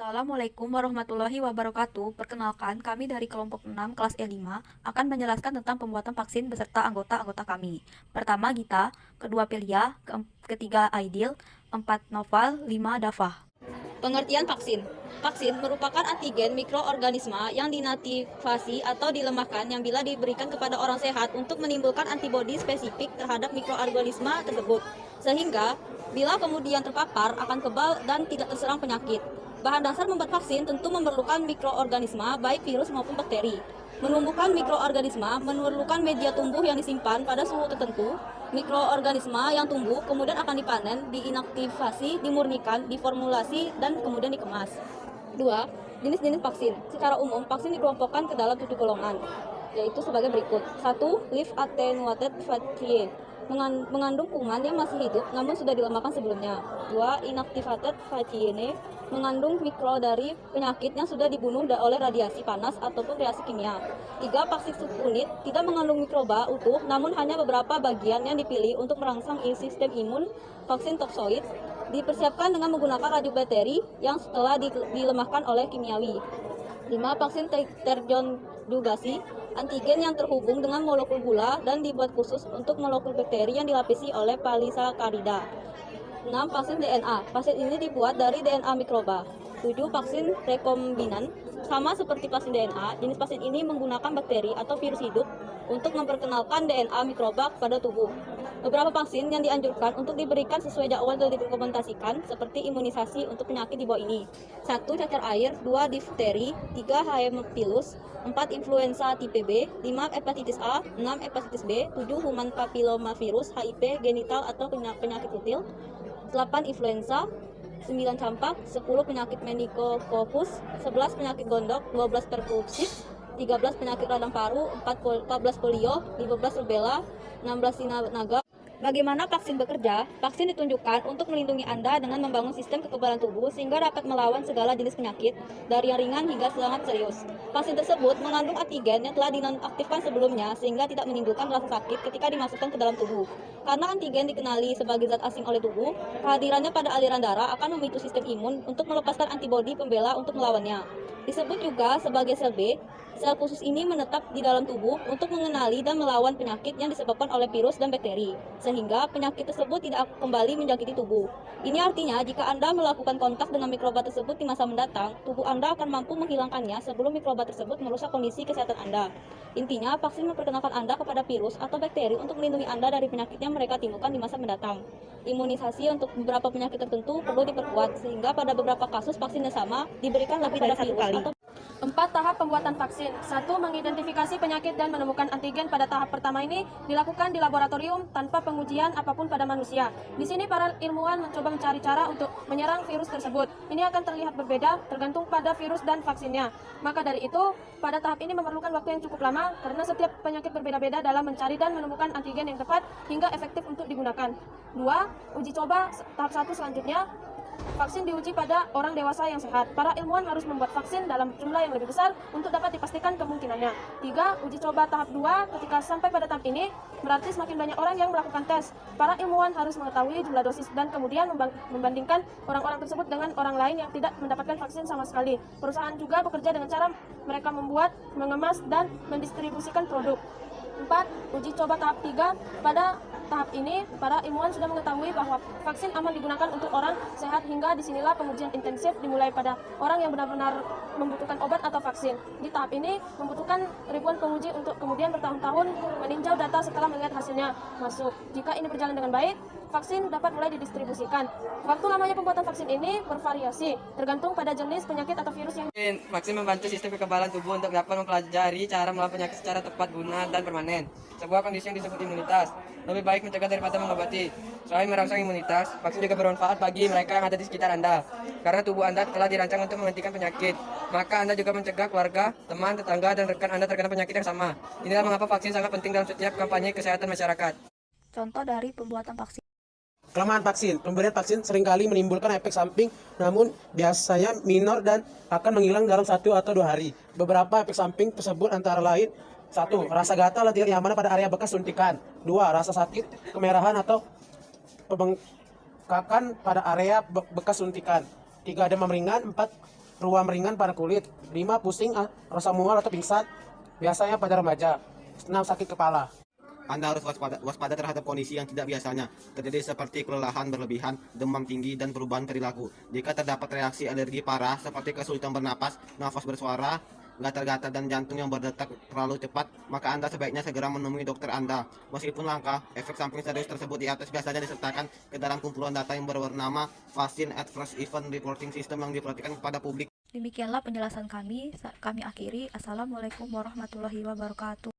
Assalamualaikum warahmatullahi wabarakatuh. Perkenalkan, kami dari kelompok 6 kelas E5 akan menjelaskan tentang pembuatan vaksin beserta anggota-anggota kami. Pertama Gita, kedua Pelia, ketiga Aidil, empat Noval, lima Dafah. Pengertian vaksin. Vaksin merupakan antigen mikroorganisme yang dinativasi atau dilemahkan yang bila diberikan kepada orang sehat untuk menimbulkan antibodi spesifik terhadap mikroorganisme tersebut. Sehingga bila kemudian terpapar akan kebal dan tidak terserang penyakit. Bahan dasar membuat vaksin tentu memerlukan mikroorganisme baik virus maupun bakteri. Menumbuhkan mikroorganisme memerlukan media tumbuh yang disimpan pada suhu tertentu. Mikroorganisme yang tumbuh kemudian akan dipanen, diinaktivasi, dimurnikan, diformulasi, dan kemudian dikemas. 2. Jenis-jenis vaksin. Secara umum, vaksin dikelompokkan ke dalam 7 golongan, yaitu sebagai berikut. 1. Live attenuated vaccine. Mengandung kuman yang masih hidup namun sudah dilemahkan sebelumnya. 2. Inactivated vaccine. Mengandung mikro dari penyakit yang sudah dibunuh oleh radiasi panas ataupun reaksi kimia. 3. Vaksin subunit tidak mengandung mikroba utuh namun hanya beberapa bagian yang dipilih untuk merangsang sistem imun. Vaksin toksoid dipersiapkan dengan menggunakan radiobakteri yang setelah dilemahkan oleh kimiawi. 5. Vaksin terconjugasi antigen yang terhubung dengan molekul gula dan dibuat khusus untuk molekul bakteri yang dilapisi oleh polisakarida. 6. Vaksin DNA. Vaksin ini dibuat dari DNA mikroba. 7. Vaksin rekombinan. Sama seperti vaksin DNA, jenis vaksin ini menggunakan bakteri atau virus hidup untuk memperkenalkan DNA mikroba kepada tubuh. Beberapa vaksin yang dianjurkan untuk diberikan sesuai jadwal yang direkomendasikan seperti imunisasi untuk penyakit di bawah ini. 1. Cacar air, 2. Difteri, 3. Haemophilus, 4. Influenza tipe B, 5. Hepatitis A, 6. Hepatitis B, 7. Human papillomavirus, HIV, genital atau penyakit kutil, 8. Influenza, 9. Campak, 10. Penyakit meningokokus, 11. Penyakit gondok, 12. Pertussis, 13. Penyakit radang paru, 14. Polio, 15. Rubella, 16. Sinaga. Bagaimana vaksin bekerja? Vaksin ditunjukkan untuk melindungi Anda dengan membangun sistem kekebalan tubuh sehingga dapat melawan segala jenis penyakit, dari yang ringan hingga sangat serius. Vaksin tersebut mengandung antigen yang telah dinonaktifkan sebelumnya sehingga tidak menimbulkan rasa sakit ketika dimasukkan ke dalam tubuh. Karena antigen dikenali sebagai zat asing oleh tubuh, kehadirannya pada aliran darah akan memicu sistem imun untuk melepaskan antibodi pembela untuk melawannya. Disebut juga sebagai sel B. Sel khusus ini menetap di dalam tubuh untuk mengenali dan melawan penyakit yang disebabkan oleh virus dan bakteri, sehingga penyakit tersebut tidak kembali menjangkiti tubuh. Ini artinya jika Anda melakukan kontak dengan mikroba tersebut di masa mendatang, tubuh Anda akan mampu menghilangkannya sebelum mikroba tersebut merusak kondisi kesehatan Anda. Intinya, vaksin memperkenalkan Anda kepada virus atau bakteri untuk melindungi Anda dari penyakit yang mereka timbulkan di masa mendatang. Imunisasi untuk beberapa penyakit tertentu perlu diperkuat, sehingga pada beberapa kasus vaksin yang sama diberikan lebih dari satu kali. 4. Tahap pembuatan vaksin. 1. Mengidentifikasi penyakit dan menemukan antigen pada tahap pertama ini dilakukan di laboratorium tanpa pengujian apapun pada manusia. Di sini para ilmuwan mencoba mencari cara untuk menyerang virus tersebut. Ini akan terlihat berbeda tergantung pada virus dan vaksinnya. Maka dari itu, pada tahap ini memerlukan waktu yang cukup lama karena setiap penyakit berbeda-beda dalam mencari dan menemukan antigen yang tepat hingga efektif untuk digunakan. 2. Uji coba tahap 1 selanjutnya. Vaksin diuji pada orang dewasa yang sehat. Para ilmuwan harus membuat vaksin dalam jumlah yang lebih besar untuk dapat dipastikan kemungkinannya. 3. Uji coba tahap 2. Ketika sampai pada tahap ini, berarti semakin banyak orang yang melakukan tes. Para ilmuwan harus mengetahui jumlah dosis dan kemudian membandingkan orang-orang tersebut dengan orang lain yang tidak mendapatkan vaksin sama sekali. Perusahaan juga bekerja dengan cara mereka membuat, mengemas, dan mendistribusikan produk. 4. Uji coba tahap 3. Pada tahap ini, para ilmuwan sudah mengetahui bahwa vaksin aman digunakan untuk orang sehat hingga disinilah pengujian intensif dimulai pada orang yang benar-benar membutuhkan obat atau vaksin. Di tahap ini, membutuhkan ribuan penguji untuk kemudian bertahun-tahun meninjau data setelah melihat hasilnya masuk. Jika ini berjalan dengan baik, vaksin dapat mulai didistribusikan. Waktu lamanya pembuatan vaksin ini bervariasi, tergantung pada jenis penyakit atau virus yang Vaksin membantu sistem kekebalan tubuh untuk dapat mempelajari cara melawan penyakit secara tepat guna dan permanen. Sebuah kondisi yang disebut imunitas. Lebih baik mencegah daripada mengobati. Selain merangsang imunitas, vaksin juga bermanfaat bagi mereka yang ada di sekitar Anda. Karena tubuh Anda telah dirancang untuk menghentikan penyakit, maka Anda juga mencegah keluarga, teman, tetangga, dan rekan Anda terkena penyakit yang sama. Inilah mengapa vaksin sangat penting dalam setiap kampanye kesehatan masyarakat. Contoh dari pembuatan vaksin. Kelemahan vaksin. Pemberian vaksin seringkali menimbulkan efek samping, namun biasanya minor dan akan menghilang dalam 1 atau 2 hari. Beberapa efek samping tersebut antara lain: 1. Rasa gatal atau nyeri pada area bekas suntikan. 2. Rasa sakit, kemerahan atau pembengkakan pada area bekas suntikan. 3. Demam ringan. 4. ruam ringan pada kulit. 5. Pusing, rasa mual atau pingsan, biasanya pada remaja. 6. Sakit kepala. Anda harus waspada terhadap kondisi yang tidak biasanya terjadi seperti kelelahan berlebihan, demam tinggi, dan perubahan perilaku. Jika terdapat reaksi alergi parah seperti kesulitan bernapas, nafas bersuara, gatal-gatal, dan jantung yang berdetak terlalu cepat, maka Anda sebaiknya segera menemui dokter Anda. Meskipun langka, efek samping serius tersebut di atas biasanya disertakan ke dalam kumpulan data yang bernama Vaccine Adverse Event Reporting System yang diperhatikan kepada publik. Demikianlah penjelasan kami. Kami akhiri. Assalamualaikum warahmatullahi wabarakatuh.